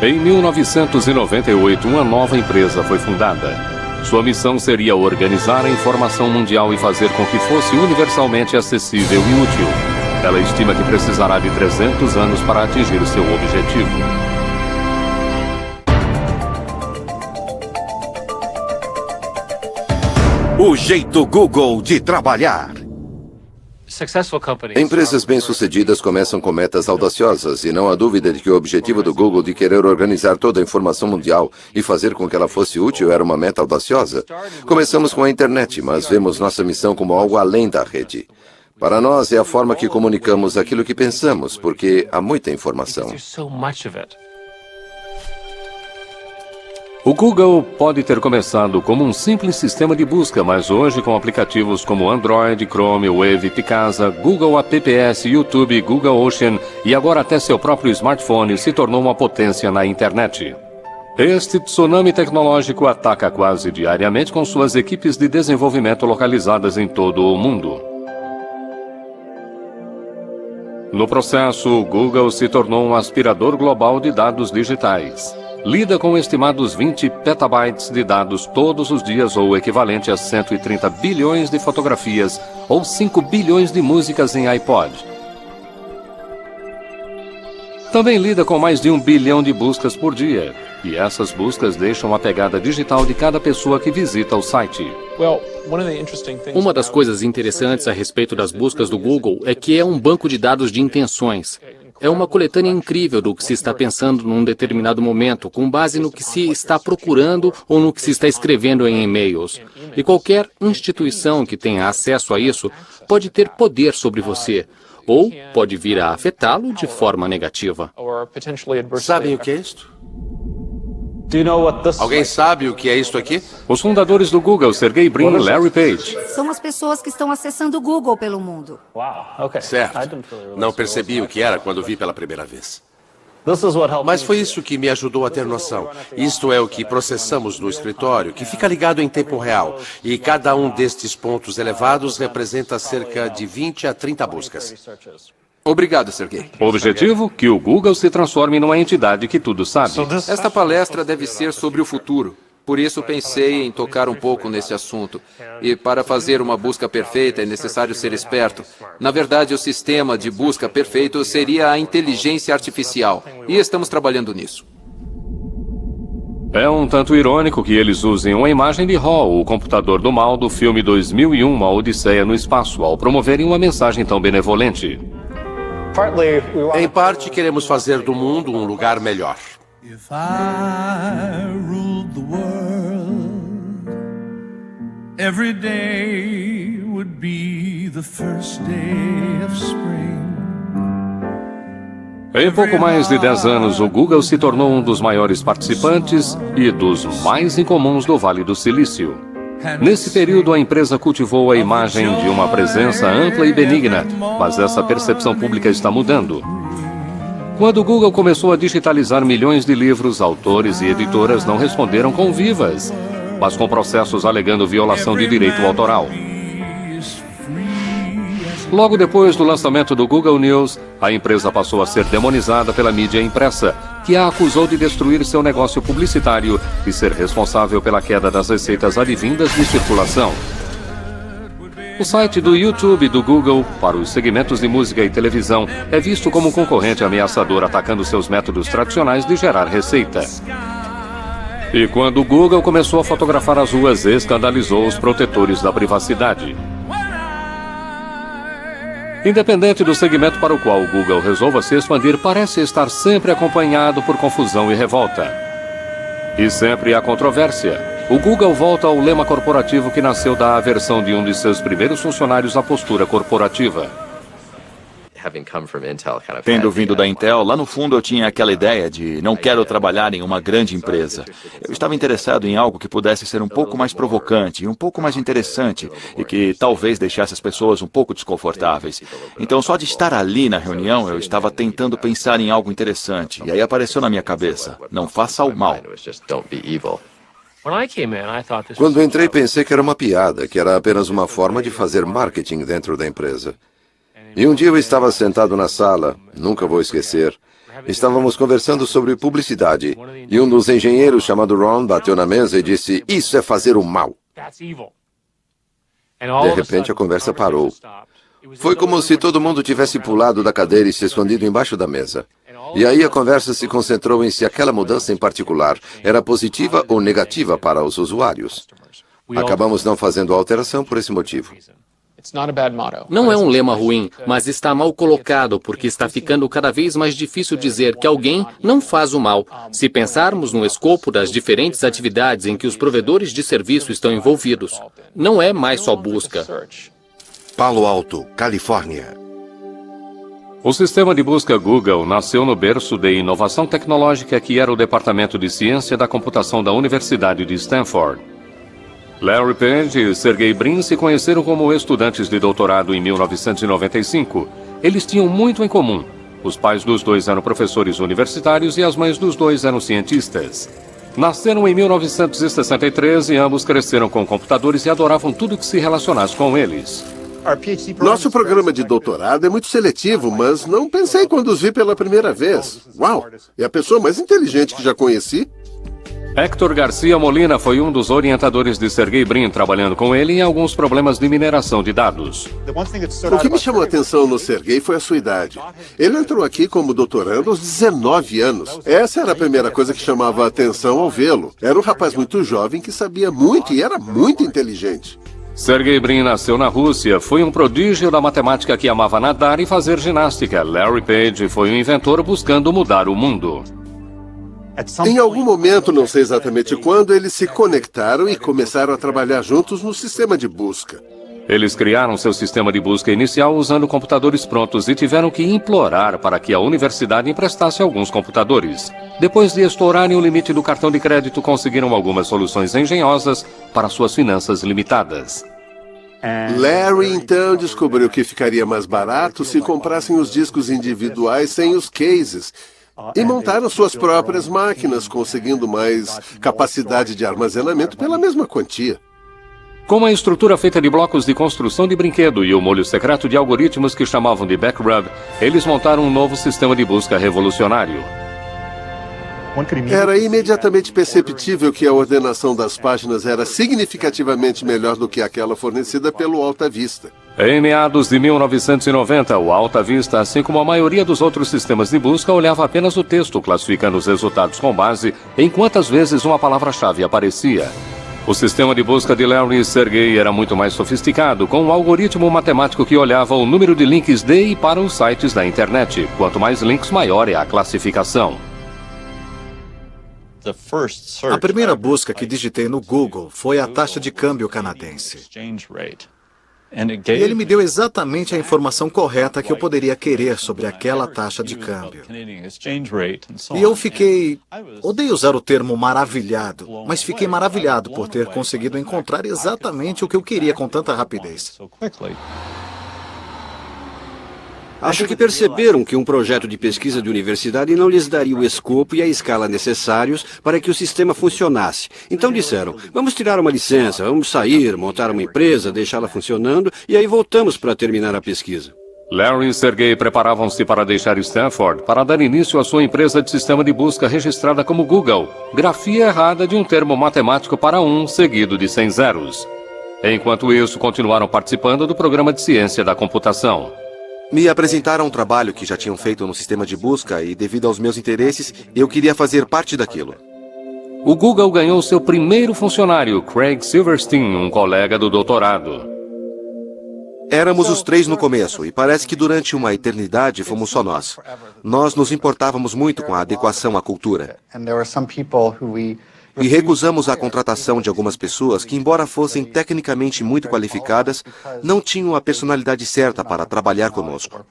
Em 1998, uma nova empresa foi fundada. Sua missão seria organizar a informação mundial e fazer com que fosse universalmente acessível e útil. Ela estima que precisará de 300 anos para atingir seu objetivo. O jeito Google de trabalhar. Empresas bem-sucedidas começam com metas audaciosas e não há dúvida de que o objetivo do Google de querer organizar toda a informação mundial e fazer com que ela fosse útil era uma meta audaciosa. Começamos com a internet, mas vemos nossa missão como algo além da rede. Para nós é a forma que comunicamos aquilo que pensamos, porque há muita informação. O Google pode ter começado como um simples sistema de busca, mas hoje com aplicativos como Android, Chrome, Wave, Picasa, Google Apps, YouTube, Google Ocean e agora até seu próprio smartphone se tornou uma potência na internet. Este tsunami tecnológico ataca quase diariamente com suas equipes de desenvolvimento localizadas em todo o mundo. No processo, o Google se tornou um aspirador global de dados digitais. Lida com estimados 20 petabytes de dados todos os dias, ou o equivalente a 130 bilhões de fotografias, ou 5 bilhões de músicas em iPod. Também lida com mais de 1 bilhão de buscas por dia, e essas buscas deixam a pegada digital de cada pessoa que visita o site. Uma das coisas interessantes a respeito das buscas do Google é que é um banco de dados de intenções. É uma coletânea incrível do que se está pensando num determinado momento, com base no que se está procurando ou no que se está escrevendo em e-mails. E qualquer instituição que tenha acesso a isso pode ter poder sobre você, ou pode vir a afetá-lo de forma negativa. Sabem o que é isto? Alguém sabe o que é isto aqui? Os fundadores do Google, Sergey Brin e Larry Page. São as pessoas que estão acessando o Google pelo mundo. Certo. Não percebi o que era quando vi pela primeira vez. Mas foi isso que me ajudou a ter noção. Isto é o que processamos no escritório, que fica ligado em tempo real. E cada um destes pontos elevados representa cerca de 20 a 30 buscas. Obrigado, Sergey. O objetivo? Que o Google se transforme numa entidade que tudo sabe. Esta palestra deve ser sobre o futuro. Por isso pensei em tocar um pouco nesse assunto. E para fazer uma busca perfeita é necessário ser esperto. Na verdade, o sistema de busca perfeito seria a inteligência artificial. E estamos trabalhando nisso. É um tanto irônico que eles usem uma imagem de Hall, o computador do mal do filme 2001, Uma Odisseia no Espaço, ao promoverem uma mensagem tão benevolente. Em parte, queremos fazer do mundo um lugar melhor. If I ruled the world, every day would be the first day of spring. Em pouco mais de 10 anos, o Google se tornou um dos maiores participantes e dos mais incomuns do Vale do Silício. Nesse período, a empresa cultivou a imagem de uma presença ampla e benigna, mas essa percepção pública está mudando. Quando o Google começou a digitalizar milhões de livros, autores e editoras não responderam com vivas, mas com processos alegando violação de direito autoral. Logo depois do lançamento do Google News, a empresa passou a ser demonizada pela mídia impressa, que a acusou de destruir seu negócio publicitário e ser responsável pela queda das receitas advindas de circulação. O site do YouTube do Google, para os segmentos de música e televisão, é visto como um concorrente ameaçador atacando seus métodos tradicionais de gerar receita. E quando o Google começou a fotografar as ruas, escandalizou os protetores da privacidade. Independente do segmento para o qual o Google resolva se expandir, parece estar sempre acompanhado por confusão e revolta. E sempre há controvérsia. O Google volta ao lema corporativo que nasceu da aversão de um de seus primeiros funcionários à postura corporativa. Tendo vindo da Intel, lá no fundo eu tinha aquela ideia de não quero trabalhar em uma grande empresa. Eu estava interessado em algo que pudesse ser um pouco mais provocante, um pouco mais interessante e que talvez deixasse as pessoas um pouco desconfortáveis. Então, só de estar ali na reunião, eu estava tentando pensar em algo interessante. E aí apareceu na minha cabeça, não faça o mal. Quando entrei, pensei que era uma piada, que era apenas uma forma de fazer marketing dentro da empresa. E um dia eu estava sentado na sala, nunca vou esquecer, Estávamos conversando sobre publicidade e um dos engenheiros, chamado Ron, bateu na mesa e disse: "Isso é fazer o mal." De repente, a conversa parou. Foi como se todo mundo tivesse pulado da cadeira e se escondido embaixo da mesa. E aí a conversa se concentrou em se aquela mudança em particular era positiva ou negativa para os usuários. Acabamos não fazendo a alteração por esse motivo. Não é um lema ruim, mas está mal colocado porque está ficando cada vez mais difícil dizer que alguém não faz o mal. Se pensarmos no escopo das diferentes atividades em que os provedores de serviço estão envolvidos, não é mais só busca. Palo Alto, Califórnia. O sistema de busca Google nasceu no berço de inovação tecnológica que era o Departamento de Ciência da Computação da Universidade de Stanford. Larry Page e Sergey Brin se conheceram como estudantes de doutorado em 1995. Eles tinham muito em comum. Os pais dos dois eram professores universitários e as mães dos dois eram cientistas. Nasceram em 1963 e ambos cresceram com computadores e adoravam tudo que se relacionasse com eles. Nosso programa de doutorado é muito seletivo, mas não pensei quando os vi pela primeira vez. Uau! É a pessoa mais inteligente que já conheci. Héctor Garcia Molina foi um dos orientadores de Sergey Brin, trabalhando com ele em alguns problemas de mineração de dados. O que me chamou a atenção no Sergey foi a sua idade. Ele entrou aqui como doutorando aos 19 anos. Essa era a primeira coisa que chamava a atenção ao vê-lo. Era um rapaz muito jovem que sabia muito e era muito inteligente. Sergey Brin nasceu na Rússia, foi um prodígio da matemática que amava nadar e fazer ginástica. Larry Page foi um inventor buscando mudar o mundo. Em algum momento, não sei exatamente quando, eles se conectaram e começaram a trabalhar juntos no sistema de busca. Eles criaram seu sistema de busca inicial usando computadores prontos e tiveram que implorar para que a universidade emprestasse alguns computadores. Depois de estourarem o limite do cartão de crédito, conseguiram algumas soluções engenhosas para suas finanças limitadas. Larry, então, descobriu que ficaria mais barato se comprassem os discos individuais sem os cases. E montaram suas próprias máquinas, conseguindo mais capacidade de armazenamento pela mesma quantia. Com uma estrutura feita de blocos de construção de brinquedo e o molho secreto de algoritmos que chamavam de Backrub, eles montaram um novo sistema de busca revolucionário. Era imediatamente perceptível que a ordenação das páginas era significativamente melhor do que aquela fornecida pelo Alta Vista. Em meados de 1990, o Alta Vista, assim como a maioria dos outros sistemas de busca, olhava apenas o texto, classificando os resultados com base em quantas vezes uma palavra-chave aparecia. O sistema de busca de Larry e Sergey era muito mais sofisticado, com um algoritmo matemático que olhava o número de links de e para os sites da internet. Quanto mais links, maior é a classificação. A primeira busca que digitei no Google foi a taxa de câmbio canadense. E ele me deu exatamente a informação correta que eu poderia querer sobre aquela taxa de câmbio. E eu fiquei... Odeio usar o termo maravilhado, mas fiquei maravilhado por ter conseguido encontrar exatamente o que eu queria com tanta rapidez. Acho que perceberam que um projeto de pesquisa de universidade não lhes daria o escopo e a escala necessários para que o sistema funcionasse. Então disseram, vamos tirar uma licença, vamos sair, montar uma empresa, deixá-la funcionando e aí voltamos para terminar a pesquisa. Larry e Sergey preparavam-se para deixar Stanford para dar início à sua empresa de sistema de busca registrada como Google, grafia errada de um termo matemático para seguido de 100 zeros. Enquanto isso, continuaram participando do programa de ciência da computação. Me apresentaram um trabalho que já tinham feito no sistema de busca e, devido aos meus interesses, eu queria fazer parte daquilo. O Google ganhou seu primeiro funcionário, Craig Silverstein, um colega do doutorado. Éramos os três no começo e parece que durante uma eternidade fomos só nós. Nós nos importávamos muito com a adequação à cultura. E recusamos a contratação de algumas pessoas que, embora fossem tecnicamente muito qualificadas, não tinham a personalidade certa para trabalhar conosco.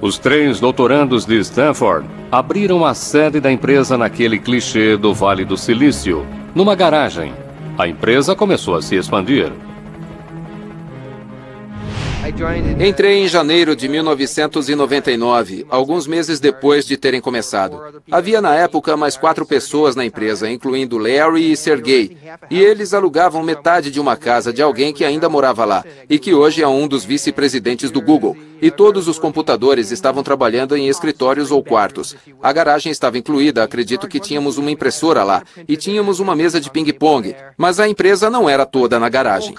Os 3 doutorandos de Stanford abriram a sede da empresa naquele clichê do Vale do Silício, numa garagem. A empresa começou a se expandir. Entrei em janeiro de 1999, alguns meses depois de terem começado. Havia na época mais 4 pessoas na empresa, incluindo Larry e Sergey. E eles alugavam metade de uma casa de alguém que ainda morava lá, e que hoje é um dos vice-presidentes do Google. E todos os computadores estavam trabalhando em escritórios ou quartos. A garagem estava incluída, acredito que tínhamos uma impressora lá, e tínhamos uma mesa de ping-pong, mas a empresa não era toda na garagem.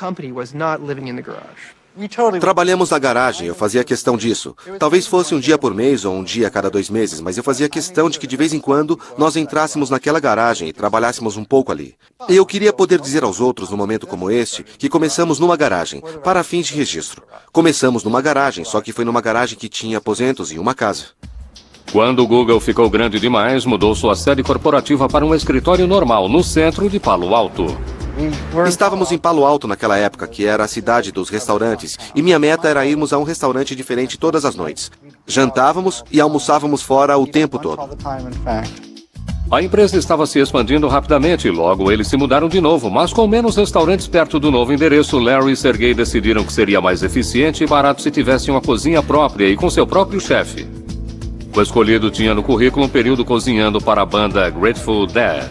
Trabalhamos na garagem, eu fazia questão disso. Talvez fosse um dia por mês ou um dia a cada 2 meses, mas eu fazia questão de que de vez em quando nós entrássemos naquela garagem e trabalhássemos um pouco ali. E eu queria poder dizer aos outros, num momento como este, que começamos numa garagem, para fins de registro. Começamos numa garagem, só que foi numa garagem que tinha aposentos e uma casa. Quando o Google ficou grande demais, mudou sua sede corporativa para um escritório normal no centro de Palo Alto. Estávamos em Palo Alto naquela época, que era a cidade dos restaurantes, e minha meta era irmos a um restaurante diferente todas as noites. Jantávamos e almoçávamos fora o tempo todo. A empresa estava se expandindo rapidamente e logo eles se mudaram de novo, mas com menos restaurantes perto do novo endereço, Larry e Sergey decidiram que seria mais eficiente e barato se tivessem uma cozinha própria e com seu próprio chefe. O escolhido tinha no currículo um período cozinhando para a banda Grateful Dead.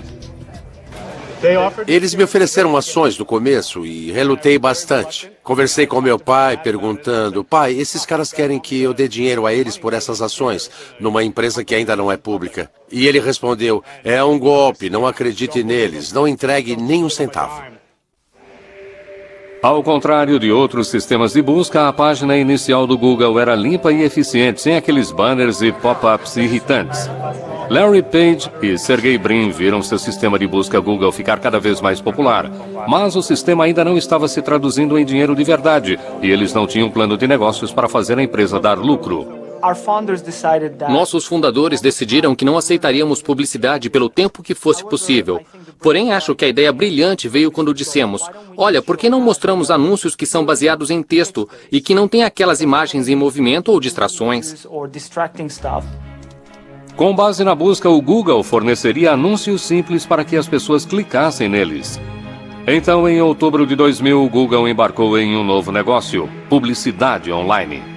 Eles me ofereceram ações no começo e relutei bastante. Conversei com meu pai perguntando: pai, esses caras querem que eu dê dinheiro a eles por essas ações numa empresa que ainda não é pública. E ele respondeu: é um golpe, não acredite neles, não entregue nem um centavo. Ao contrário de outros sistemas de busca, a página inicial do Google era limpa e eficiente, sem aqueles banners e pop-ups irritantes. Larry Page e Sergey Brin viram seu sistema de busca Google ficar cada vez mais popular, mas o sistema ainda não estava se traduzindo em dinheiro de verdade, e eles não tinham plano de negócios para fazer a empresa dar lucro. Nossos fundadores decidiram que não aceitaríamos publicidade pelo tempo que fosse possível. Porém, acho que a ideia brilhante veio quando dissemos: olha, por que não mostramos anúncios que são baseados em texto e que não têm aquelas imagens em movimento ou distrações? Com base na busca, o Google forneceria anúncios simples para que as pessoas clicassem neles. Então, em outubro de 2000, o Google embarcou em um novo negócio: publicidade online.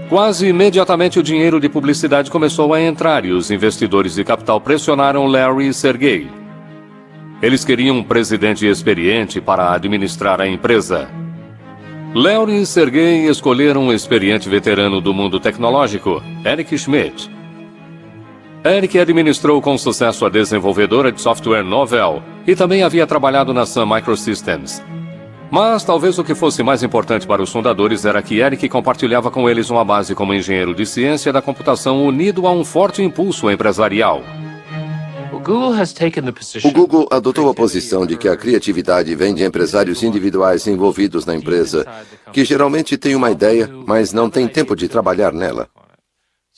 Quase imediatamente o dinheiro de publicidade começou a entrar e os investidores de capital pressionaram Larry e Sergey. Eles queriam um presidente experiente para administrar a empresa. Larry e Sergey escolheram um experiente veterano do mundo tecnológico, Eric Schmidt. Eric administrou com sucesso a desenvolvedora de software Novell e também havia trabalhado na Sun Microsystems. Mas talvez o que fosse mais importante para os fundadores era que Eric compartilhava com eles uma base como engenheiro de ciência da computação unido a um forte impulso empresarial. O Google adotou a posição de que a criatividade vem de empresários individuais envolvidos na empresa, que geralmente têm uma ideia, mas não têm tempo de trabalhar nela.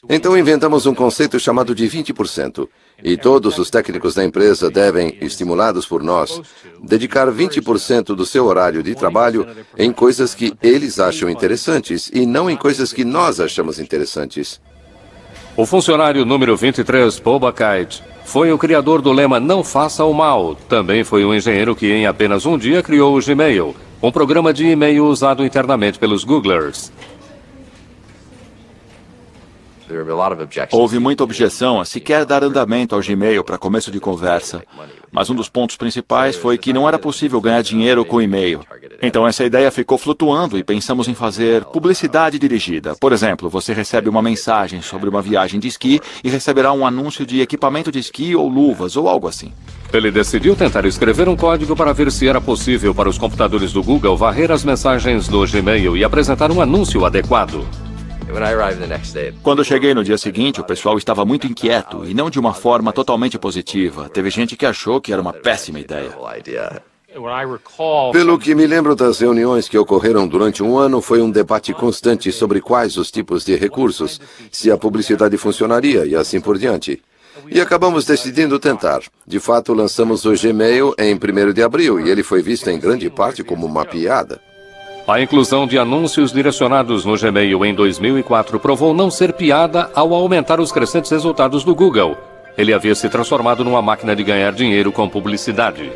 Então inventamos um conceito chamado de 20%, e todos os técnicos da empresa devem, estimulados por nós, dedicar 20% do seu horário de trabalho em coisas que eles acham interessantes e não em coisas que nós achamos interessantes. O funcionário número 23, Paul Buchheit, foi o criador do lema Não Faça o Mal. Também foi um engenheiro que em apenas um dia criou o Gmail, um programa de e-mail usado internamente pelos Googlers. Houve muita objeção a sequer dar andamento ao Gmail para começo de conversa. Mas um dos pontos principais foi que não era possível ganhar dinheiro com e-mail. Então essa ideia ficou flutuando e pensamos em fazer publicidade dirigida. Por exemplo, você recebe uma mensagem sobre uma viagem de esqui e receberá um anúncio de equipamento de esqui ou luvas ou algo assim. Ele decidiu tentar escrever um código para ver se era possível para os computadores do Google varrer as mensagens do Gmail e apresentar um anúncio adequado. Quando cheguei no dia seguinte, o pessoal estava muito inquieto e não de uma forma totalmente positiva. Teve gente que achou que era uma péssima ideia. Pelo que me lembro das reuniões que ocorreram durante um ano, foi um debate constante sobre quais os tipos de recursos, se a publicidade funcionaria e assim por diante. E acabamos decidindo tentar. De fato, lançamos o Gmail em 1º de abril e ele foi visto em grande parte como uma piada. A inclusão de anúncios direcionados no Gmail em 2004 provou não ser piada ao aumentar os crescentes resultados do Google. Ele havia se transformado numa máquina de ganhar dinheiro com publicidade.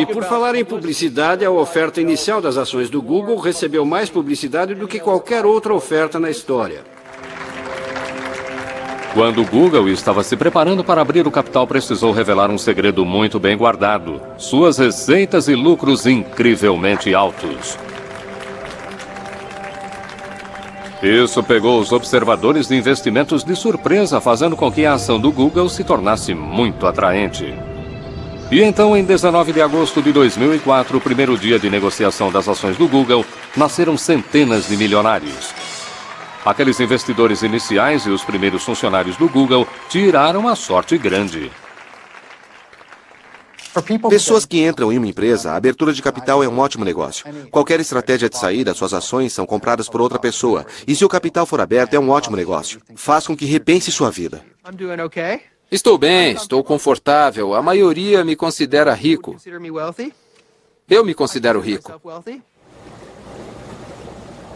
E por falar em publicidade, a oferta inicial das ações do Google recebeu mais publicidade do que qualquer outra oferta na história. Quando o Google estava se preparando para abrir o capital, precisou revelar um segredo muito bem guardado: suas receitas e lucros incrivelmente altos. Isso pegou os observadores de investimentos de surpresa, fazendo com que a ação do Google se tornasse muito atraente. E então, em 19 de agosto de 2004, o primeiro dia de negociação das ações do Google, nasceram centenas de milionários. Aqueles investidores iniciais e os primeiros funcionários do Google tiraram a sorte grande. Pessoas que entram em uma empresa, a abertura de capital é um ótimo negócio. Qualquer estratégia de saída, suas ações são compradas por outra pessoa. E se o capital for aberto, é um ótimo negócio. Faz com que repense sua vida. Estou bem, estou confortável. A maioria me considera rico. Eu me considero rico.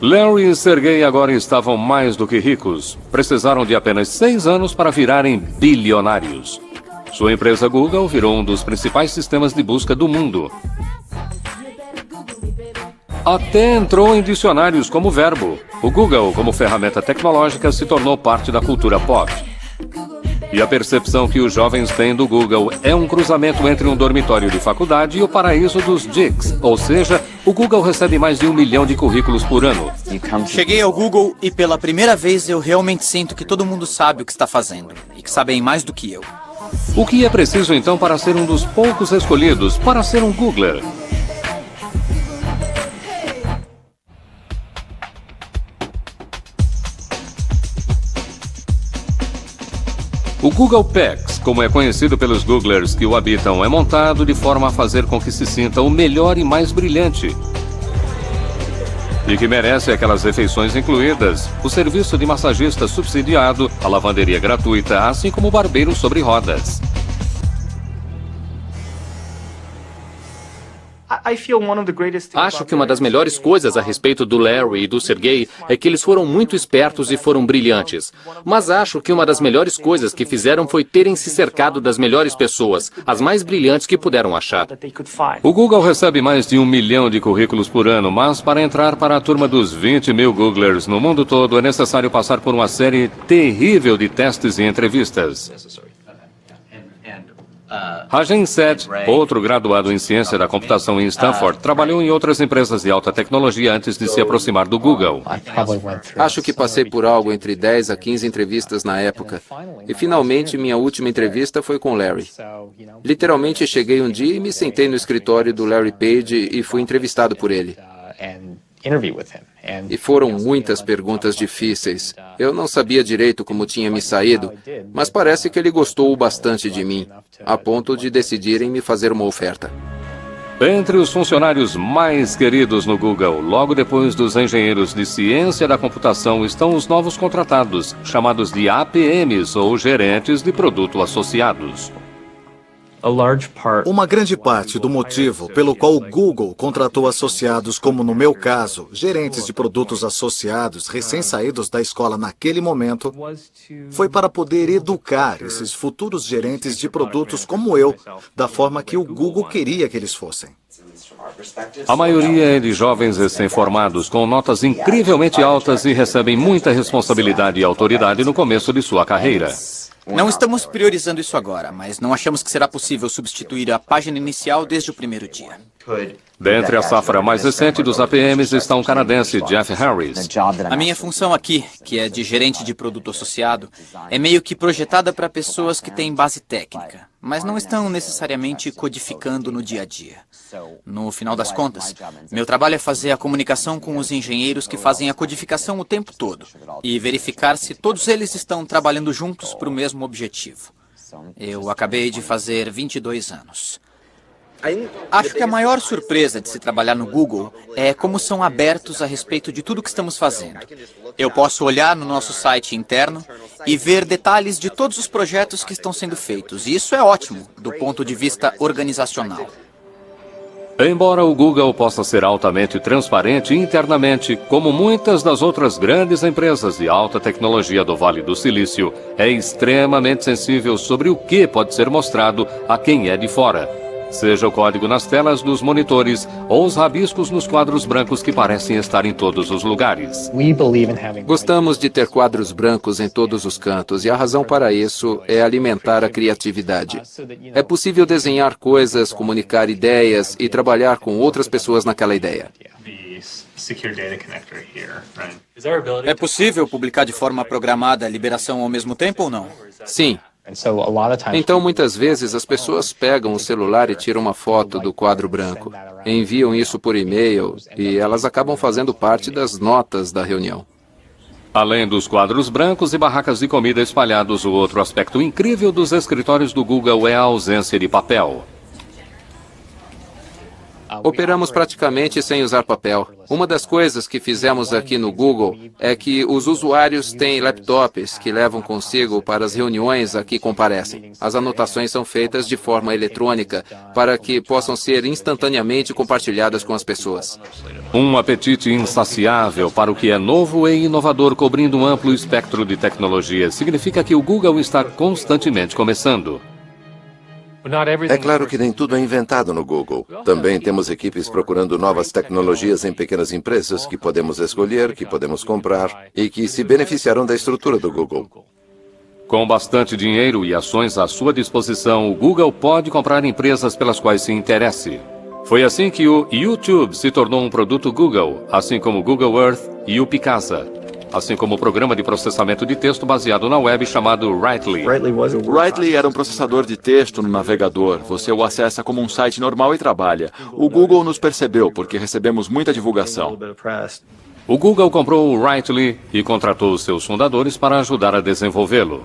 Larry e Sergey agora estavam mais do que ricos. Precisaram de apenas 6 anos para virarem bilionários. Sua empresa Google virou um dos principais sistemas de busca do mundo. Até entrou em dicionários como verbo. O Google, como ferramenta tecnológica, se tornou parte da cultura pop. E a percepção que os jovens têm do Google é um cruzamento entre um dormitório de faculdade e o paraíso dos geeks. Ou seja, o Google recebe mais de 1 milhão de currículos por ano. Cheguei ao Google e pela primeira vez eu realmente sinto que todo mundo sabe o que está fazendo. E que sabem mais do que eu. O que é preciso então para ser um dos poucos escolhidos para ser um Googler? O Google PACS, como é conhecido pelos Googlers que o habitam, é montado de forma a fazer com que se sinta o melhor e mais brilhante. E que merece aquelas refeições incluídas, o serviço de massagista subsidiado, a lavanderia gratuita, assim como o barbeiro sobre rodas. Acho que uma das melhores coisas a respeito do Larry e do Sergey é que eles foram muito espertos e foram brilhantes. Mas acho que uma das melhores coisas que fizeram foi terem se cercado das melhores pessoas, as mais brilhantes que puderam achar. O Google recebe mais de 1 milhão de currículos por ano, mas para entrar para a turma dos 20 mil Googlers no mundo todo é necessário passar por uma série terrível de testes e entrevistas. Rajen Seth, outro graduado em ciência da computação em Stanford, trabalhou em outras empresas de alta tecnologia antes de se aproximar do Google. Acho que passei por algo entre 10 a 15 entrevistas na época. E finalmente minha última entrevista foi com Larry. Literalmente cheguei um dia e me sentei no escritório do Larry Page e fui entrevistado por ele. E foram muitas perguntas difíceis. Eu não sabia direito como tinha me saído, mas parece que ele gostou bastante de mim, a ponto de decidirem me fazer uma oferta. Entre os funcionários mais queridos no Google, logo depois dos engenheiros de ciência da computação, estão os novos contratados, chamados de APMs ou gerentes de produto associados. Uma grande parte do motivo pelo qual o Google contratou associados, como no meu caso, gerentes de produtos associados recém-saídos da escola naquele momento, foi para poder educar esses futuros gerentes de produtos como eu, da forma que o Google queria que eles fossem. A maioria é de jovens recém-formados com notas incrivelmente altas e recebem muita responsabilidade e autoridade no começo de sua carreira. Não estamos priorizando isso agora, mas não achamos que será possível substituir a página inicial desde o primeiro dia. Dentre a safra mais recente dos APMs está um canadense, Jeff Harris. A minha função aqui, que é de gerente de produto associado, é meio que projetada para pessoas que têm base técnica, mas não estão necessariamente codificando no dia a dia. No final das contas, meu trabalho é fazer a comunicação com os engenheiros que fazem a codificação o tempo todo e verificar se todos eles estão trabalhando juntos para o mesmo objetivo. Eu acabei de fazer 22 anos. Acho que a maior surpresa de se trabalhar no Google é como são abertos a respeito de tudo que estamos fazendo. Eu posso olhar no nosso site interno e ver detalhes de todos os projetos que estão sendo feitos. E isso é ótimo, do ponto de vista organizacional. Embora o Google possa ser altamente transparente internamente, como muitas das outras grandes empresas de alta tecnologia do Vale do Silício, é extremamente sensível sobre o que pode ser mostrado a quem é de fora. Seja o código nas telas dos monitores ou os rabiscos nos quadros brancos que parecem estar em todos os lugares. Gostamos de ter quadros brancos em todos os cantos e a razão para isso é alimentar a criatividade. É possível desenhar coisas, comunicar ideias e trabalhar com outras pessoas naquela ideia. É possível publicar de forma programada a liberação ao mesmo tempo ou não? Sim. Então, muitas vezes, as pessoas pegam o celular e tiram uma foto do quadro branco, enviam isso por e-mail e elas acabam fazendo parte das notas da reunião. Além dos quadros brancos e barracas de comida espalhados, o outro aspecto incrível dos escritórios do Google é a ausência de papel. Operamos praticamente sem usar papel. Uma das coisas que fizemos aqui no Google é que os usuários têm laptops que levam consigo para as reuniões a que comparecem. As anotações são feitas de forma eletrônica para que possam ser instantaneamente compartilhadas com as pessoas. Um apetite insaciável para o que é novo e inovador, cobrindo um amplo espectro de tecnologias, significa que o Google está constantemente começando. É claro que nem tudo é inventado no Google. Também temos equipes procurando novas tecnologias em pequenas empresas que podemos escolher, que podemos comprar e que se beneficiarão da estrutura do Google. Com bastante dinheiro e ações à sua disposição, o Google pode comprar empresas pelas quais se interesse. Foi assim que o YouTube se tornou um produto Google, assim como o Google Earth e o Picasa, assim como o programa de processamento de texto baseado na web chamado Writely. Writely era um processador de texto no navegador. Você o acessa como um site normal e trabalha. O Google nos percebeu porque recebemos muita divulgação. O Google comprou o Writely e contratou os seus fundadores para ajudar a desenvolvê-lo.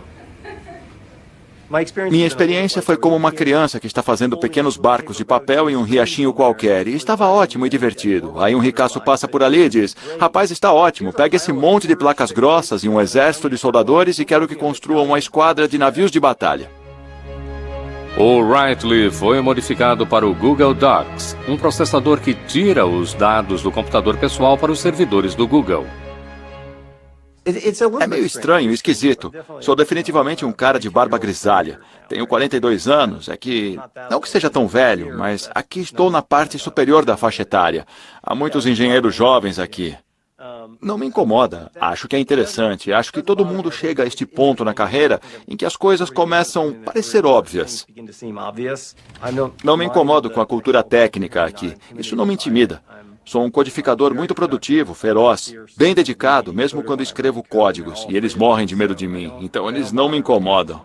Minha experiência foi como uma criança que está fazendo pequenos barcos de papel em um riachinho qualquer, e estava ótimo e divertido. Aí um ricaço passa por ali e diz: rapaz, está ótimo, pega esse monte de placas grossas e um exército de soldadores e quero que construam uma esquadra de navios de batalha. O Writely foi modificado para o Google Docs, um processador que tira os dados do computador pessoal para os servidores do Google. É meio estranho e esquisito. Sou definitivamente um cara de barba grisalha. Tenho 42 anos, não que seja tão velho, mas aqui estou na parte superior da faixa etária. Há muitos engenheiros jovens aqui. Não me incomoda. Acho que é interessante. Acho que todo mundo chega a este ponto na carreira em que as coisas começam a parecer óbvias. Não me incomodo com a cultura técnica aqui. Isso não me intimida. Sou um codificador muito produtivo, feroz, bem dedicado, mesmo quando escrevo códigos, e eles morrem de medo de mim, então eles não me incomodam.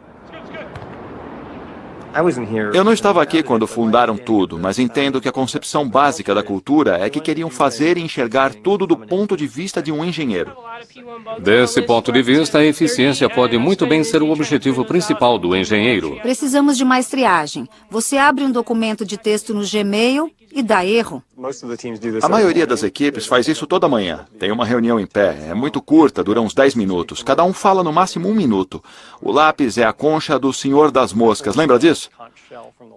Eu não estava aqui quando fundaram tudo, mas entendo que a concepção básica da cultura é que queriam fazer e enxergar tudo do ponto de vista de um engenheiro. Desse ponto de vista, a eficiência pode muito bem ser o objetivo principal do engenheiro. Precisamos de mais triagem. Você abre um documento de texto no Gmail e dá erro. A maioria das equipes faz isso toda manhã. Tem uma reunião em pé, é muito curta, dura uns 10 minutos. Cada um fala no máximo 1 minuto. O lápis é a concha do Senhor das Moscas, lembra disso?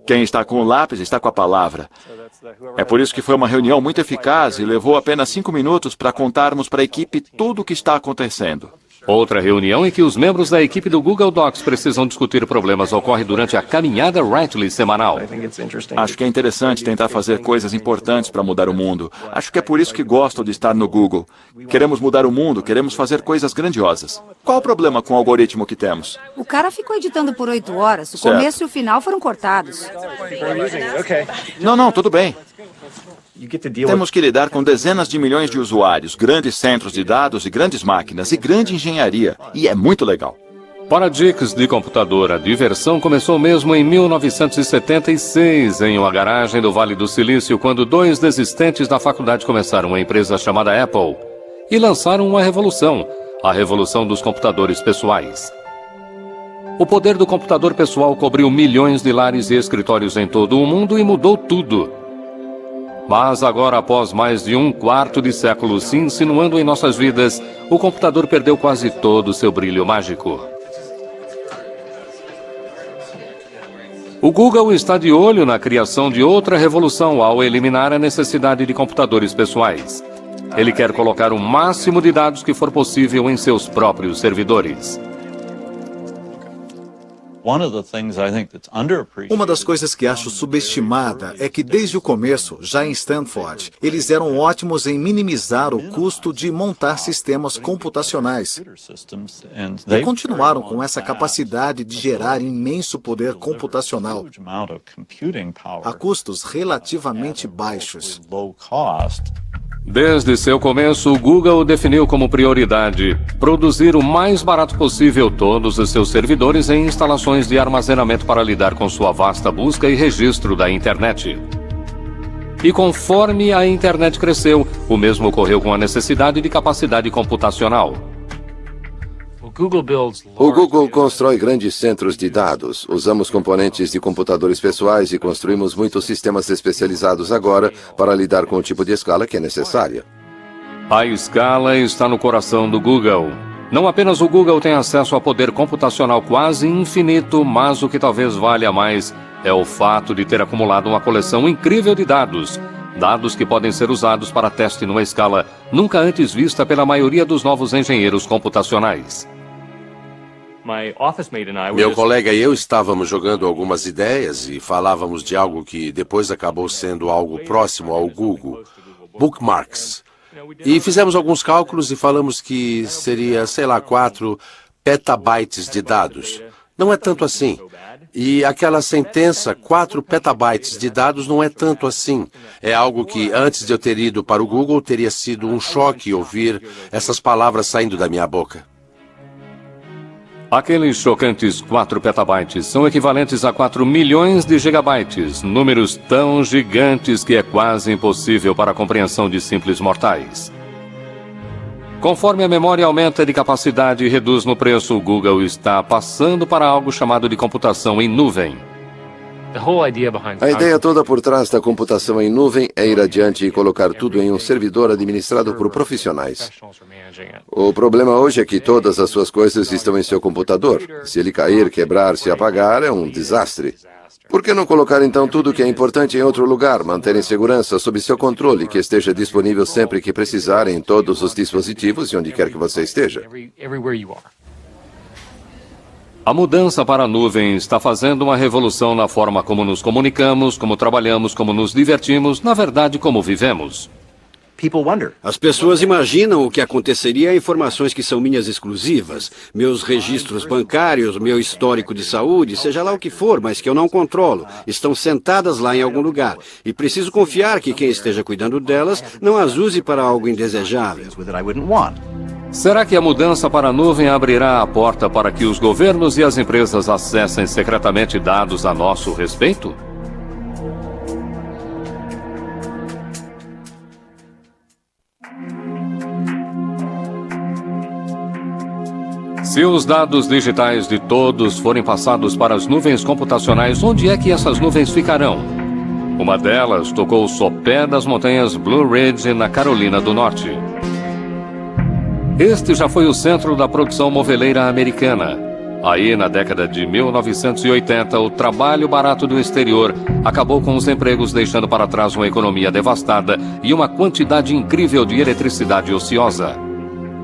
Quem está com o lápis está com a palavra. É por isso que foi uma reunião muito eficaz e levou apenas 5 minutos para contarmos para a equipe tudo o que está acontecendo. Outra reunião em que os membros da equipe do Google Docs precisam discutir problemas ocorre durante a caminhada Writely semanal. Acho que é interessante tentar fazer coisas importantes para mudar o mundo. Acho que é por isso que gosto de estar no Google. Queremos mudar o mundo, queremos fazer coisas grandiosas. Qual o problema com o algoritmo que temos? O cara ficou editando por 8 horas. O começo e o final foram cortados. Não, tudo bem. Temos que lidar com dezenas de milhões de usuários, grandes centros de dados e grandes máquinas e grande engenharia. E é muito legal. Para geeks de computador, a diversão começou mesmo em 1976, em uma garagem do Vale do Silício, quando 2 desistentes da faculdade começaram uma empresa chamada Apple e lançaram uma revolução, a revolução dos computadores pessoais. O poder do computador pessoal cobriu milhões de lares e escritórios em todo o mundo e mudou tudo. Mas agora, após mais de 1/4 de século se insinuando em nossas vidas, o computador perdeu quase todo o seu brilho mágico. O Google está de olho na criação de outra revolução ao eliminar a necessidade de computadores pessoais. Ele quer colocar o máximo de dados que for possível em seus próprios servidores. Uma das coisas que acho subestimada é que desde o começo, já em Stanford, eles eram ótimos em minimizar o custo de montar sistemas computacionais. E continuaram com essa capacidade de gerar imenso poder computacional a custos relativamente baixos. Desde seu começo, o Google definiu como prioridade produzir o mais barato possível todos os seus servidores em instalações de armazenamento para lidar com sua vasta busca e registro da internet. E conforme a internet cresceu, o mesmo ocorreu com a necessidade de capacidade computacional. O Google constrói grandes centros de dados. Usamos componentes de computadores pessoais e construímos muitos sistemas especializados agora para lidar com o tipo de escala que é necessária. A escala está no coração do Google. Não apenas o Google tem acesso a poder computacional quase infinito, mas o que talvez valha mais é o fato de ter acumulado uma coleção incrível de dados. Dados que podem ser usados para teste numa escala nunca antes vista pela maioria dos novos engenheiros computacionais. Meu colega e eu estávamos jogando algumas ideias e falávamos de algo que depois acabou sendo algo próximo ao Google, bookmarks. E fizemos alguns cálculos e falamos que seria, 4 petabytes de dados. Não é tanto assim. E aquela sentença, 4 petabytes de dados, não é tanto assim. É algo que, antes de eu ter ido para o Google, teria sido um choque ouvir essas palavras saindo da minha boca. Aqueles chocantes 4 petabytes são equivalentes a 4 milhões de gigabytes, números tão gigantes que é quase impossível para a compreensão de simples mortais. Conforme a memória aumenta de capacidade e reduz no preço, o Google está passando para algo chamado de computação em nuvem. A ideia toda por trás da computação em nuvem é ir adiante e colocar tudo em um servidor administrado por profissionais. O problema hoje é que todas as suas coisas estão em seu computador. Se ele cair, quebrar, se apagar, é um desastre. Por que não colocar então tudo que é importante em outro lugar, manter em segurança sob seu controle, que esteja disponível sempre que precisar em todos os dispositivos e onde quer que você esteja? A mudança para a nuvem está fazendo uma revolução na forma como nos comunicamos, como trabalhamos, como nos divertimos, na verdade, como vivemos. As pessoas imaginam o que aconteceria a informações que são minhas exclusivas, meus registros bancários, meu histórico de saúde, seja lá o que for, mas que eu não controlo. Estão sentadas lá em algum lugar. E preciso confiar que quem esteja cuidando delas não as use para algo indesejável. Será que a mudança para a nuvem abrirá a porta para que os governos e as empresas acessem secretamente dados a nosso respeito? Se os dados digitais de todos forem passados para as nuvens computacionais, onde é que essas nuvens ficarão? Uma delas tocou o sopé das montanhas Blue Ridge, na Carolina do Norte. Este já foi o centro da produção moveleira americana. Aí, na década de 1980, o trabalho barato do exterior acabou com os empregos, deixando para trás uma economia devastada e uma quantidade incrível de eletricidade ociosa.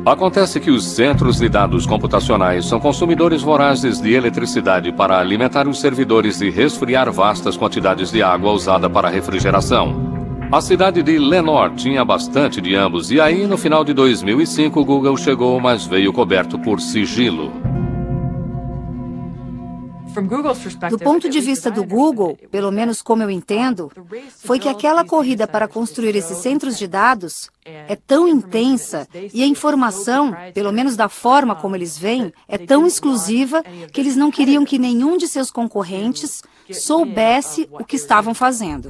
Acontece que os centros de dados computacionais são consumidores vorazes de eletricidade para alimentar os servidores e resfriar vastas quantidades de água usada para refrigeração. A cidade de Lenoir tinha bastante de ambos, e aí, no final de 2005, o Google chegou, mas veio coberto por sigilo. Do ponto de vista do Google, pelo menos como eu entendo, foi que aquela corrida para construir esses centros de dados é tão intensa e a informação, pelo menos da forma como eles veem, é tão exclusiva que eles não queriam que nenhum de seus concorrentes soubesse o que estavam fazendo.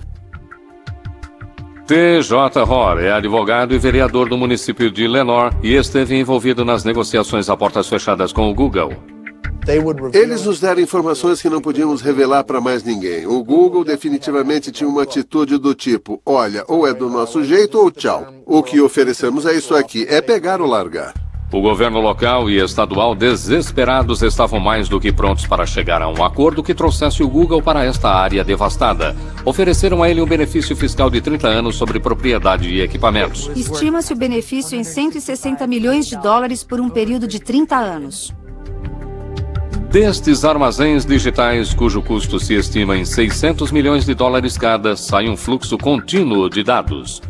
T.J. Hoare é advogado e vereador do município de Lenoir e esteve envolvido nas negociações a portas fechadas com o Google. Eles nos deram informações que não podíamos revelar para mais ninguém. O Google definitivamente tinha uma atitude do tipo, olha, ou é do nosso jeito ou tchau. O que oferecemos é isso aqui, é pegar ou largar. O governo local e estadual, desesperados, estavam mais do que prontos para chegar a um acordo que trouxesse o Google para esta área devastada. Ofereceram a ele um benefício fiscal de 30 anos sobre propriedade e equipamentos. Estima-se o benefício em $160 milhões por um período de 30 anos. Destes armazéns digitais, cujo custo se estima em 600 milhões de dólares cada, sai um fluxo contínuo de dados.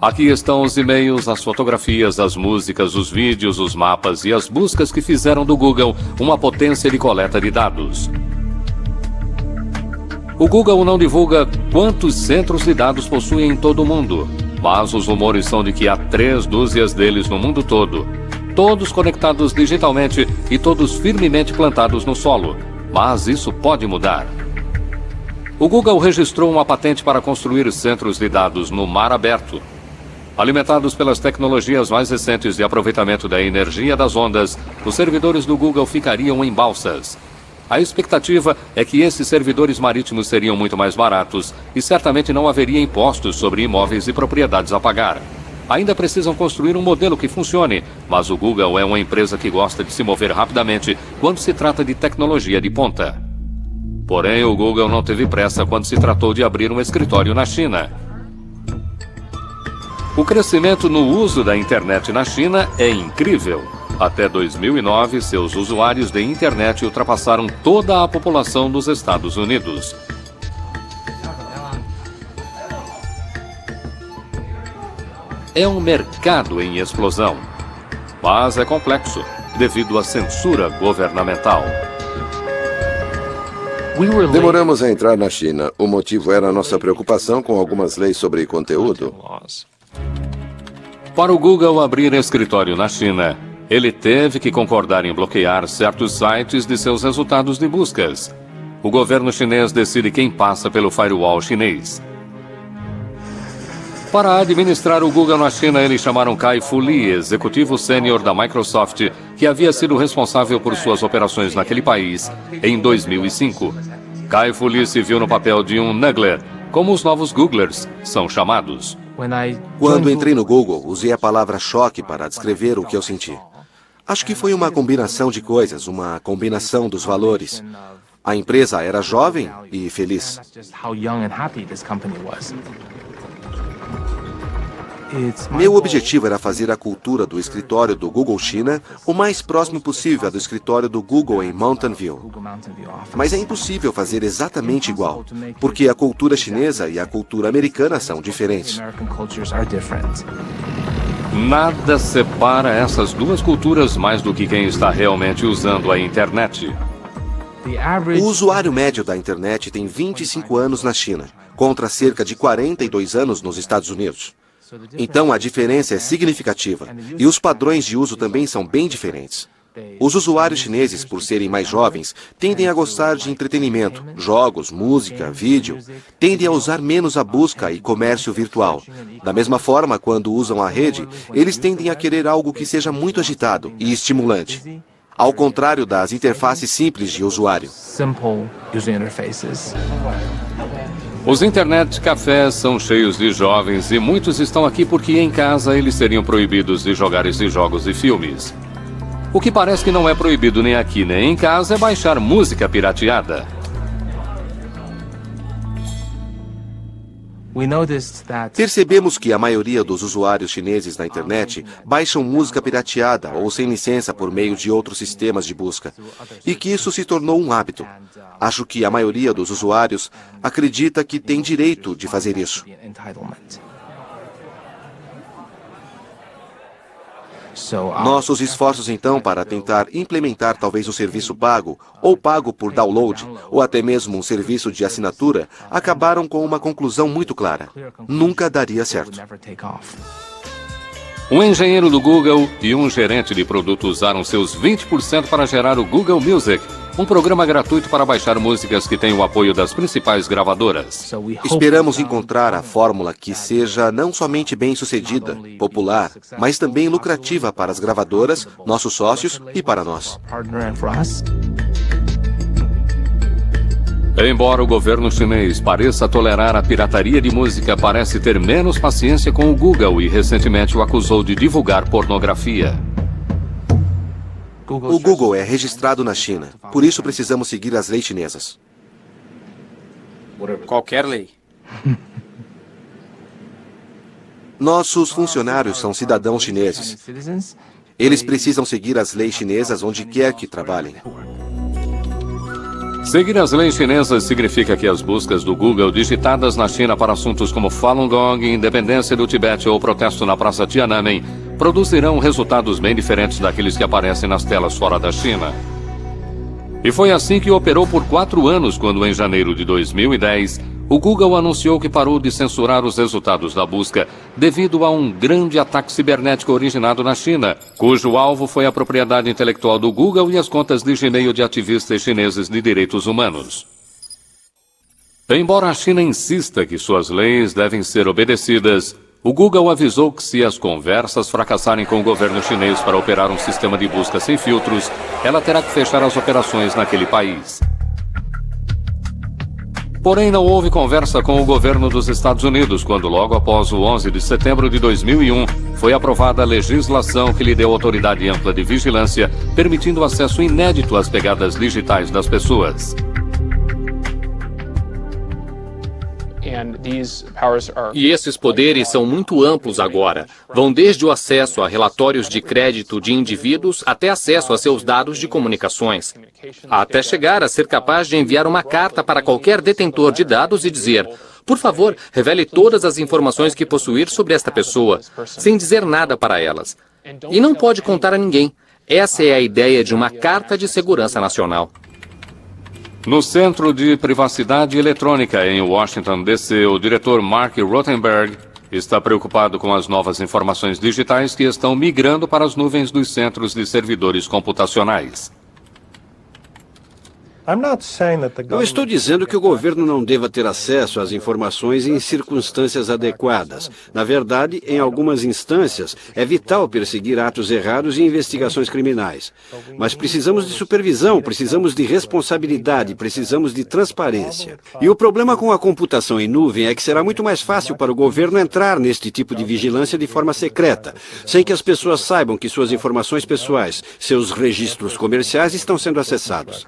Aqui estão os e-mails, as fotografias, as músicas, os vídeos, os mapas e as buscas que fizeram do Google uma potência de coleta de dados. O Google não divulga quantos centros de dados possui em todo o mundo, mas os rumores são de que há 3 dúzias deles no mundo todo. Todos conectados digitalmente e todos firmemente plantados no solo. Mas isso pode mudar. O Google registrou uma patente para construir centros de dados no mar aberto. Alimentados pelas tecnologias mais recentes de aproveitamento da energia das ondas, os servidores do Google ficariam em balsas. A expectativa é que esses servidores marítimos seriam muito mais baratos e certamente não haveria impostos sobre imóveis e propriedades a pagar. Ainda precisam construir um modelo que funcione, mas o Google é uma empresa que gosta de se mover rapidamente quando se trata de tecnologia de ponta. Porém, o Google não teve pressa quando se tratou de abrir um escritório na China. O crescimento no uso da internet na China é incrível. Até 2009, seus usuários de internet ultrapassaram toda a população dos Estados Unidos. É um mercado em explosão, mas é complexo devido à censura governamental. Demoramos a entrar na China. O motivo era a nossa preocupação com algumas leis sobre conteúdo. Para o Google abrir escritório na China, ele teve que concordar em bloquear certos sites de seus resultados de buscas. O governo chinês decide quem passa pelo firewall chinês. Para administrar o Google na China, eles chamaram Kai-Fu Lee, executivo sênior da Microsoft, que havia sido responsável por suas operações naquele país em 2005. Kai-Fu Lee se viu no papel de um Nuggler, como os novos Googlers são chamados. Quando entrei no Google, usei a palavra choque para descrever o que eu senti. Acho que foi uma combinação de coisas, uma combinação dos valores. A empresa era jovem e feliz. Meu objetivo era fazer a cultura do escritório do Google China o mais próximo possível do escritório do Google em Mountain View. Mas é impossível fazer exatamente igual, porque a cultura chinesa e a cultura americana são diferentes. Nada separa essas duas culturas mais do que quem está realmente usando a internet. O usuário médio da internet tem 25 anos na China, contra cerca de 42 anos nos Estados Unidos. Então a diferença é significativa e os padrões de uso também são bem diferentes. Os usuários chineses, por serem mais jovens, tendem a gostar de entretenimento, jogos, música, vídeo. Tendem a usar menos a busca e comércio virtual. Da mesma forma, quando usam a rede, eles tendem a querer algo que seja muito agitado e estimulante. Ao contrário das interfaces simples de usuário. Os internet cafés são cheios de jovens e muitos estão aqui porque em casa eles seriam proibidos de jogar esses jogos e filmes. O que parece que não é proibido nem aqui nem em casa é baixar música pirateada. Percebemos que a maioria dos usuários chineses na internet baixam música pirateada ou sem licença por meio de outros sistemas de busca, e que isso se tornou um hábito. Acho que a maioria dos usuários acredita que tem direito de fazer isso. Nossos esforços, então, para tentar implementar talvez um serviço pago, ou pago por download, ou até mesmo um serviço de assinatura, acabaram com uma conclusão muito clara. Nunca daria certo. Um engenheiro do Google e um gerente de produto usaram seus 20% para gerar o Google Music, um programa gratuito para baixar músicas que tem o apoio das principais gravadoras. Esperamos encontrar a fórmula que seja não somente bem-sucedida, popular, mas também lucrativa para as gravadoras, nossos sócios e para nós. Embora o governo chinês pareça tolerar a pirataria de música, parece ter menos paciência com o Google e recentemente o acusou de divulgar pornografia. O Google é registrado na China, por isso precisamos seguir as leis chinesas. Qualquer lei. Nossos funcionários são cidadãos chineses. Eles precisam seguir as leis chinesas onde quer que trabalhem. Seguir as leis chinesas significa que as buscas do Google digitadas na China para assuntos como Falun Gong, independência do Tibete ou protesto na Praça Tiananmen produzirão resultados bem diferentes daqueles que aparecem nas telas fora da China. E foi assim que operou por 4 anos, quando em janeiro de 2010, o Google anunciou que parou de censurar os resultados da busca devido a um grande ataque cibernético originado na China, cujo alvo foi a propriedade intelectual do Google e as contas de Gmail de ativistas chineses de direitos humanos. Embora a China insista que suas leis devem ser obedecidas, o Google avisou que se as conversas fracassarem com o governo chinês para operar um sistema de busca sem filtros, ela terá que fechar as operações naquele país. Porém, não houve conversa com o governo dos Estados Unidos quando, logo após o 11 de setembro de 2001, foi aprovada a legislação que lhe deu autoridade ampla de vigilância, permitindo acesso inédito às pegadas digitais das pessoas. E esses poderes são muito amplos agora. Vão desde o acesso a relatórios de crédito de indivíduos até acesso a seus dados de comunicações. Até chegar a ser capaz de enviar uma carta para qualquer detentor de dados e dizer: por favor, revele todas as informações que possuir sobre esta pessoa, sem dizer nada para elas. E não pode contar a ninguém. Essa é a ideia de uma Carta de Segurança Nacional. No Centro de Privacidade Eletrônica, em Washington, D.C., o diretor Mark Rothenberg está preocupado com as novas informações digitais que estão migrando para as nuvens dos centros de servidores computacionais. Não estou dizendo que o governo não deva ter acesso às informações em circunstâncias adequadas. Na verdade, em algumas instâncias, é vital perseguir atos errados e investigações criminais. Mas precisamos de supervisão, precisamos de responsabilidade, precisamos de transparência. E o problema com a computação em nuvem é que será muito mais fácil para o governo entrar neste tipo de vigilância de forma secreta, sem que as pessoas saibam que suas informações pessoais, seus registros comerciais estão sendo acessados.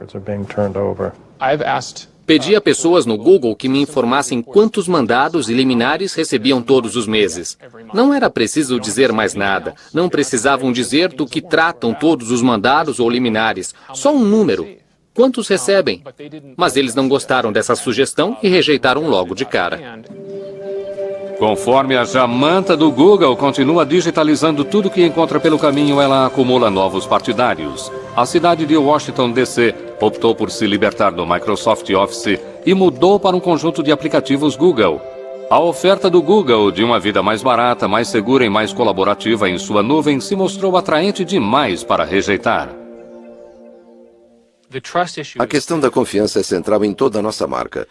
Pedi a pessoas no Google que me informassem quantos mandados e liminares recebiam todos os meses. Não era preciso dizer mais nada. Não precisavam dizer do que tratam todos os mandados ou liminares. Só um número. Quantos recebem? Mas eles não gostaram dessa sugestão e rejeitaram logo de cara. Conforme a jamanta do Google continua digitalizando tudo que encontra pelo caminho, ela acumula novos partidários. A cidade de Washington, D.C., optou por se libertar do Microsoft Office e mudou para um conjunto de aplicativos Google. A oferta do Google de uma vida mais barata, mais segura e mais colaborativa em sua nuvem se mostrou atraente demais para rejeitar. A questão da confiança é central em toda a nossa marca.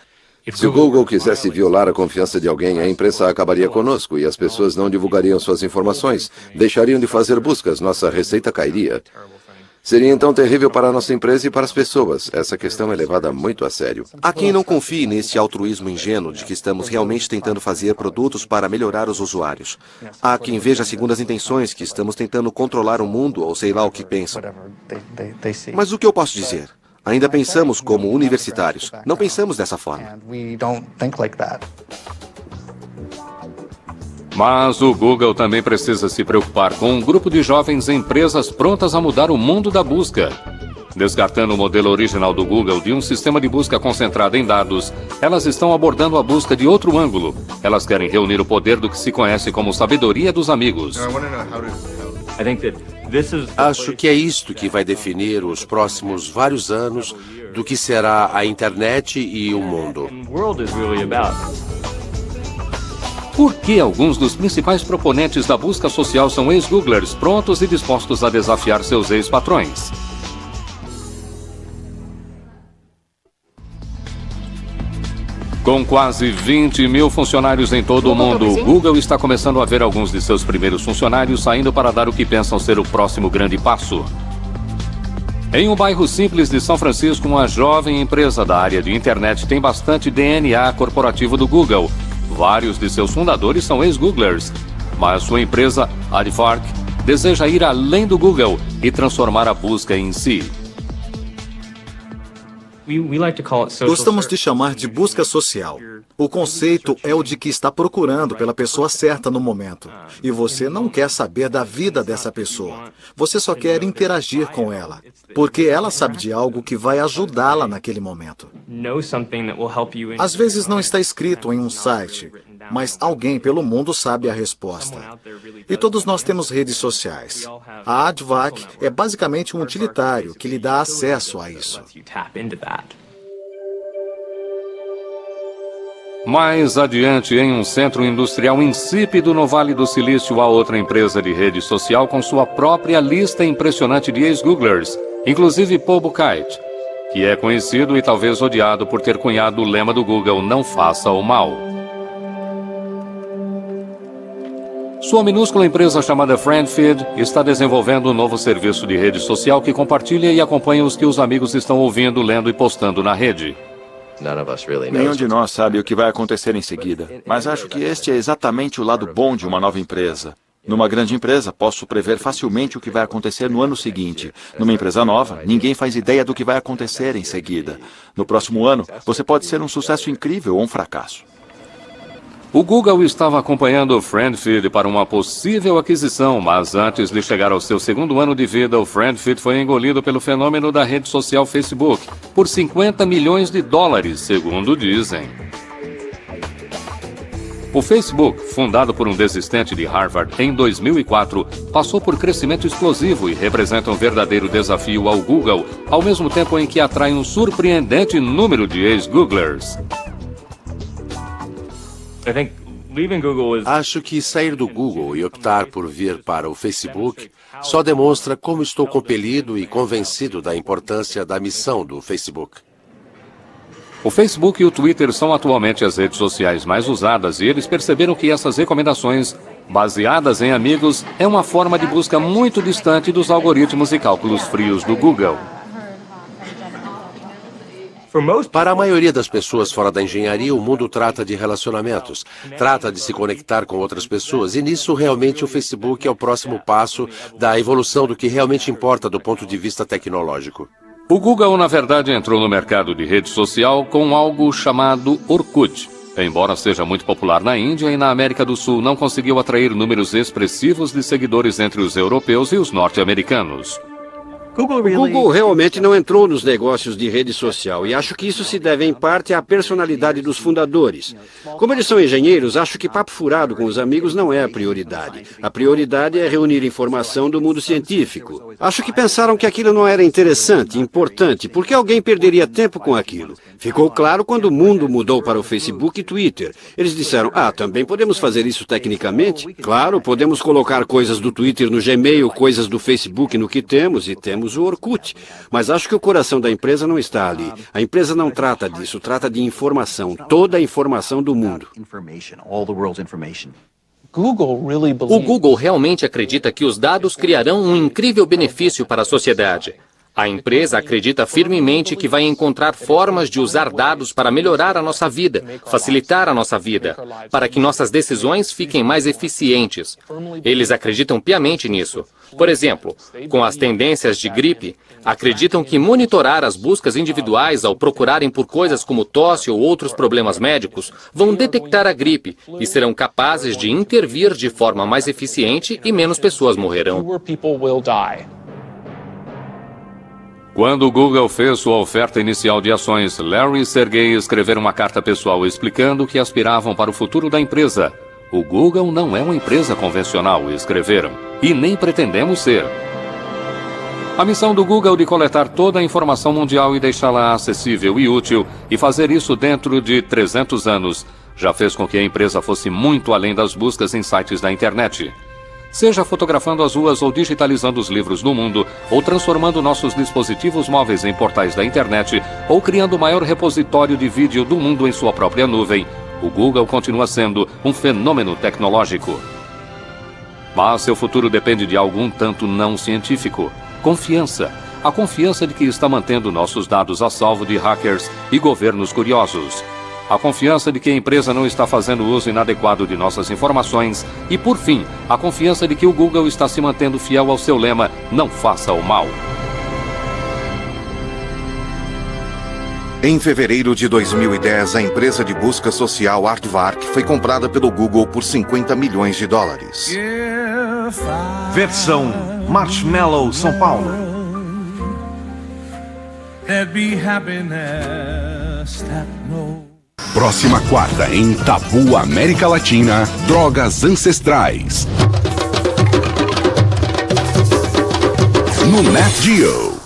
Se o Google quisesse violar a confiança de alguém, a imprensa acabaria conosco e as pessoas não divulgariam suas informações, deixariam de fazer buscas, nossa receita cairia. Seria então terrível para a nossa empresa e para as pessoas. Essa questão é levada muito a sério. Há quem não confie nesse altruísmo ingênuo de que estamos realmente tentando fazer produtos para melhorar os usuários. Há quem veja segundas intenções, que estamos tentando controlar o mundo ou sei lá o que pensam. Mas o que eu posso dizer? Ainda pensamos como universitários. Não pensamos dessa forma. Mas o Google também precisa se preocupar com um grupo de jovens empresas prontas a mudar o mundo da busca. Descartando o modelo original do Google de um sistema de busca concentrado em dados, elas estão abordando a busca de outro ângulo. Elas querem reunir o poder do que se conhece como sabedoria dos amigos. Acho que é isto que vai definir os próximos vários anos do que será a internet e o mundo. Por que alguns dos principais proponentes da busca social são ex-Googlers prontos e dispostos a desafiar seus ex-patrões? Com quase 20 mil funcionários em todo o mundo, o Google está começando a ver alguns de seus primeiros funcionários saindo para dar o que pensam ser o próximo grande passo. Em um bairro simples de São Francisco, uma jovem empresa da área de internet tem bastante DNA corporativo do Google. Vários de seus fundadores são ex-Googlers, mas sua empresa, Adfark, deseja ir além do Google e transformar a busca em si. Gostamos de chamar de busca social. O conceito é o de que está procurando pela pessoa certa no momento. E você não quer saber da vida dessa pessoa. Você só quer interagir com ela, porque ela sabe de algo que vai ajudá-la naquele momento. Às vezes não está escrito em um site, mas alguém pelo mundo sabe a resposta. E todos nós temos redes sociais. A Advac é basicamente um utilitário que lhe dá acesso a isso. Mais adiante, em um centro industrial insípido no Vale do Silício, há outra empresa de rede social com sua própria lista impressionante de ex-Googlers, inclusive Paul Buchheit, que é conhecido e talvez odiado por ter cunhado o lema do Google, não faça o mal. Sua minúscula empresa chamada FriendFeed está desenvolvendo um novo serviço de rede social que compartilha e acompanha os que os amigos estão ouvindo, lendo e postando na rede. Nenhum de nós sabe o que vai acontecer em seguida, mas acho que este é exatamente o lado bom de uma nova empresa. Numa grande empresa, posso prever facilmente o que vai acontecer no ano seguinte. Numa empresa nova, ninguém faz ideia do que vai acontecer em seguida. No próximo ano, você pode ser um sucesso incrível ou um fracasso. O Google estava acompanhando o FriendFeed para uma possível aquisição, mas antes de chegar ao seu segundo ano de vida, o FriendFeed foi engolido pelo fenômeno da rede social Facebook, por 50 milhões de dólares, segundo dizem. O Facebook, fundado por um desistente de Harvard em 2004, passou por crescimento explosivo e representa um verdadeiro desafio ao Google, ao mesmo tempo em que atrai um surpreendente número de ex-Googlers. Acho que sair do Google e optar por vir para o Facebook só demonstra como estou compelido e convencido da importância da missão do Facebook. O Facebook e o Twitter são atualmente as redes sociais mais usadas e eles perceberam que essas recomendações, baseadas em amigos, é uma forma de busca muito distante dos algoritmos e cálculos frios do Google. Para a maioria das pessoas fora da engenharia, o mundo trata de relacionamentos, trata de se conectar com outras pessoas, e nisso realmente o Facebook é o próximo passo da evolução do que realmente importa do ponto de vista tecnológico. O Google, na verdade, entrou no mercado de rede social com algo chamado Orkut. Embora seja muito popular na Índia e na América do Sul, não conseguiu atrair números expressivos de seguidores entre os europeus e os norte-americanos. O Google realmente não entrou nos negócios de rede social e acho que isso se deve em parte à personalidade dos fundadores. Como eles são engenheiros, acho que papo furado com os amigos não é a prioridade. A prioridade é reunir informação do mundo científico. Acho que pensaram que aquilo não era interessante, importante, porque alguém perderia tempo com aquilo. Ficou claro quando o mundo mudou para o Facebook e Twitter. Eles disseram, também podemos fazer isso tecnicamente? Claro, podemos colocar coisas do Twitter no Gmail, coisas do Facebook no que temos, e temos o Orkut, mas acho que o coração da empresa não está ali. A empresa não trata disso, trata de informação, toda a informação do mundo. O Google realmente acredita que os dados criarão um incrível benefício para a sociedade. A empresa acredita firmemente que vai encontrar formas de usar dados para melhorar a nossa vida, facilitar a nossa vida, para que nossas decisões fiquem mais eficientes. Eles acreditam piamente nisso. Por exemplo, com as tendências de gripe, acreditam que monitorar as buscas individuais ao procurarem por coisas como tosse ou outros problemas médicos vão detectar a gripe e serão capazes de intervir de forma mais eficiente e menos pessoas morrerão. Quando o Google fez sua oferta inicial de ações, Larry e Sergey escreveram uma carta pessoal explicando que aspiravam para o futuro da empresa. O Google não é uma empresa convencional, escreveram, e nem pretendemos ser. A missão do Google de coletar toda a informação mundial e deixá-la acessível e útil, e fazer isso dentro de 300 anos, já fez com que a empresa fosse muito além das buscas em sites da internet. Seja fotografando as ruas ou digitalizando os livros do mundo, ou transformando nossos dispositivos móveis em portais da internet, ou criando o maior repositório de vídeo do mundo em sua própria nuvem, o Google continua sendo um fenômeno tecnológico. Mas seu futuro depende de algo um tanto não científico. Confiança. A confiança de que está mantendo nossos dados a salvo de hackers e governos curiosos. A confiança de que a empresa não está fazendo uso inadequado de nossas informações. E, por fim, a confiança de que o Google está se mantendo fiel ao seu lema, não faça o mal. Em fevereiro de 2010, a empresa de busca social Aardvark foi comprada pelo Google por 50 milhões de dólares. Versão Marshmallow São Paulo. Próxima quarta em Tabu América Latina, drogas ancestrais. No Nat Geo.